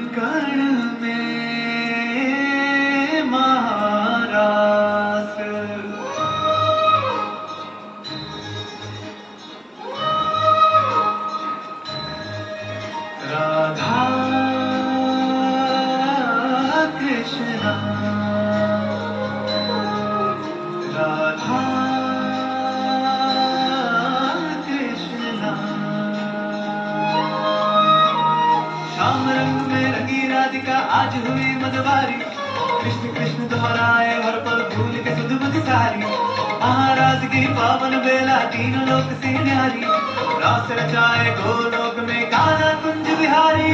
कण में महारास, राधा कृष्णा, राधा कृष्णा। श्याम रंग में रंगी राधिका आज हुई मदवारी, कृष्ण कृष्ण दोहराए हर पल भूल के सुध बुध सारी। महाराज की पावन बेला तीन लोक से न्यारी, रास रचाए गोलोक में कान्हा कुंज बिहारी।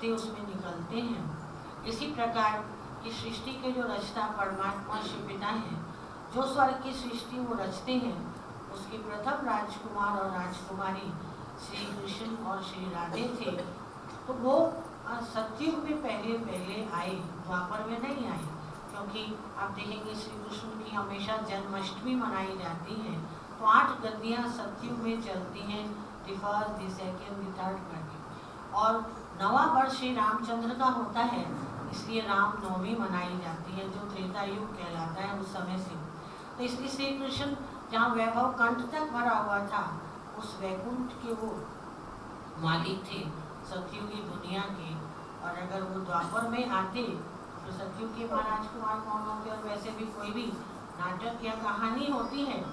उसमें निकलते हैं। इसी प्रकार इस सृष्टि के जो रचता परमात्मा शिव पिता हैं, जो स्वर्ग की सृष्टि वो रचते हैं, उसके प्रथम राजकुमार और राजकुमारी श्री कृष्ण और श्री राधे थे। तो वो सतयुग में पहले आए, द्वापर में नहीं आए, क्योंकि आप देखेंगे श्री कृष्ण की हमेशा जन्माष्टमी मनाई जाती है। तो 8 गद्दियाँ सतयुग में चलती हैं, the first, the second, the third करके। और नवा वर्ष श्री रामचंद्र का होता है, इसलिए रामनवमी मनाई जाती है, जो त्रेता युग कहलाता है उस समय से। तो इसलिए श्री कृष्ण जहाँ वैभव कंठ तक भरा हुआ था, उस वैकुंठ के वो मालिक थे, सतयुगी दुनिया के। और अगर वो द्वापर में आते तो सतयुग के महाराज कुमार कौन होते, और वैसे भी कोई भी नाटक या कहानी होती है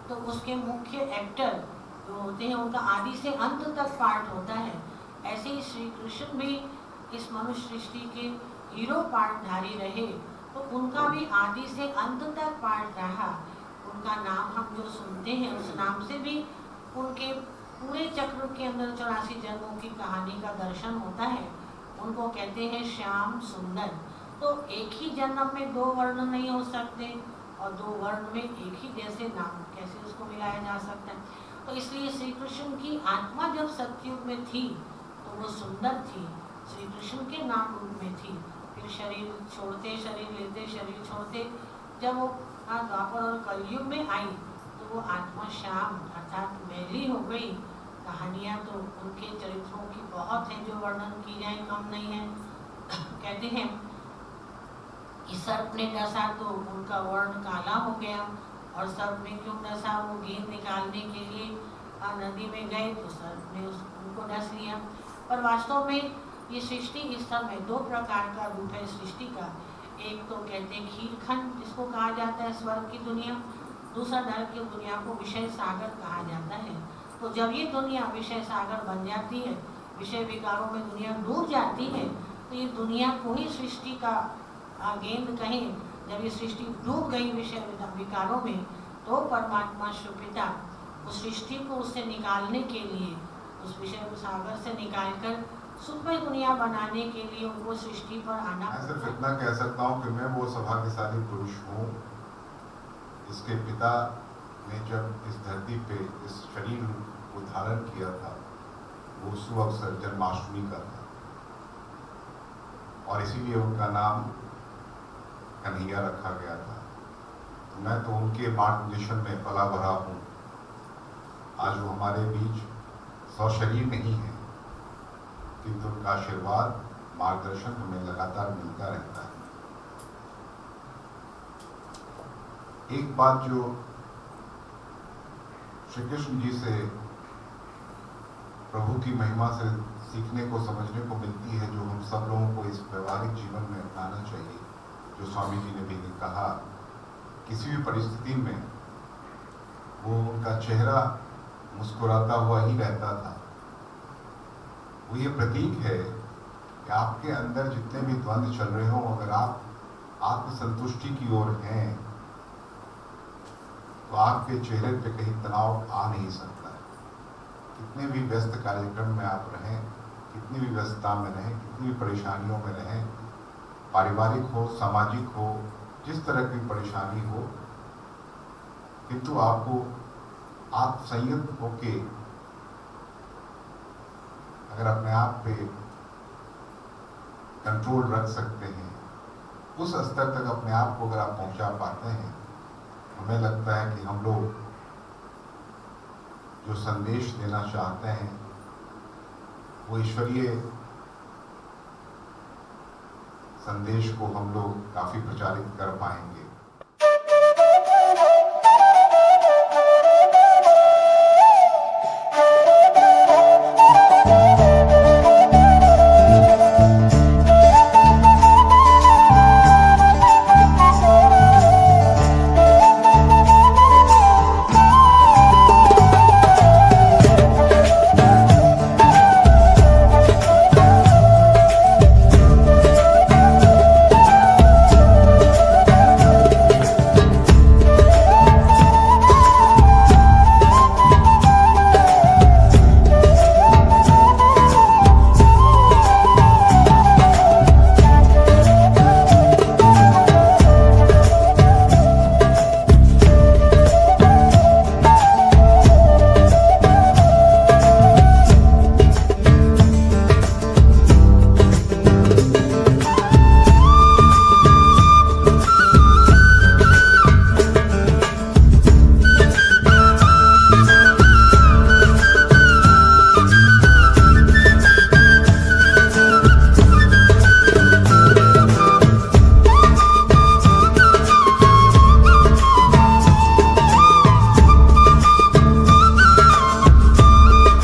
तो उसके मुख्य एक्टर जो होते हैं उनका आदि से अंत तक पार्ट होता है। ऐसे ही श्री कृष्ण भी इस मनुष्य सृष्टि के हीरो पार्टधारी रहे, तो उनका भी आदि से अंत तक पार्ट रहा। उनका नाम हम जो सुनते हैं, उस नाम से भी उनके पूरे चक्र के अंदर 84 जन्मों की कहानी का दर्शन होता है। उनको कहते हैं श्याम सुंदर। तो एक ही जन्म में 2 वर्ण नहीं हो सकते, और 2 वर्ण में एक ही जैसे नाम कैसे उसको मिलाया जा सकता है। तो इसलिए श्री कृष्ण की आत्मा जब सतयुग में थी तो वो सुंदर थी, श्री कृष्ण के नाम रूप में थी। फिर शरीर छोड़ते, शरीर लेते, शरीर छोड़ते, जब वो द्वापर और कलयुग में आई तो वो आत्मा श्याम अर्थात मैली हो गई। कहानियाँ तो उनके चरित्रों की बहुत हैं, जो वर्णन की जाए कम नहीं है। कहते हैं कि सर्प ने डसा तो उनका वर्ण काला हो गया, और सर्प में क्यों डसा, वो गेंद निकालने के लिए नदी में गए तो सर्प ने उनको डस लिया। पर वास्तव में ये सृष्टि इस समय 2 प्रकार का रूप है सृष्टि का। एक तो कहते हैं खीरखंड, जिसको कहा जाता है स्वर्ग की दुनिया, दूसरा नरक की दुनिया को विषय सागर कहा जाता है। तो जब ये दुनिया विषय सागर बन जाती है, विषय विकारों में दुनिया डूब जाती है, तो ये दुनिया को ही सृष्टि का गेंद कहें। जब ये सृष्टि डूब गई विषय विकारों में, तो परमात्मा शिव पिता उस सृष्टि को उससे निकालने के लिए, उस विषय सागर से निकालकर सुखमय दुनिया बनाने के लिए उनको सृष्टि पर आना। मैं सिर्फ इतना कह सकता हूँ कि मैं वो सौभाग्यशाली पुरुष हूँ, इसके पिता ने जब इस धरती पे इस शरीर को धारण किया था, वो शुभ अवसर जन्माष्टमी का था, और इसीलिए उनका नाम कन्हैया रखा गया था। मैं तो उनके मार्गदर्शन में पला भरा हूँ। आज वो हमारे बीच सशरीर नहीं है, किंतु उनका आशीर्वाद, मार्गदर्शन हमें लगातार मिलता रहता है। एक बात जो श्री कृष्ण जी से, प्रभु की महिमा से सीखने को, समझने को मिलती है, जो हम सब लोगों को इस व्यवहारिक जीवन में अपनाना चाहिए, जो स्वामी जी ने भी कहा, किसी भी परिस्थिति में वो उनका चेहरा मुस्कुराता हुआ ही रहता था। वो ये प्रतीक है कि आपके अंदर जितने भी द्वंद्व चल रहे हो, अगर आप आत्मसंतुष्टि की ओर हैं तो आपके चेहरे पे कहीं तनाव आ नहीं सकता है। कितने भी व्यस्त कार्यक्रम में आप रहें, कितनी भी व्यस्तता में रहें, कितनी भी परेशानियों में रहें, पारिवारिक हो, सामाजिक हो, जिस तरह की परेशानी हो, किंतु आपको आत्मसंयत होके अगर अपने आप पे कंट्रोल रख सकते हैं, उस स्तर तक अपने आप को अगर आप पहुंचा पाते हैं, हमें लगता है कि हम लोग जो संदेश देना चाहते हैं वो ईश्वरीय संदेश को हम लोग काफी प्रचारित कर पाएंगे।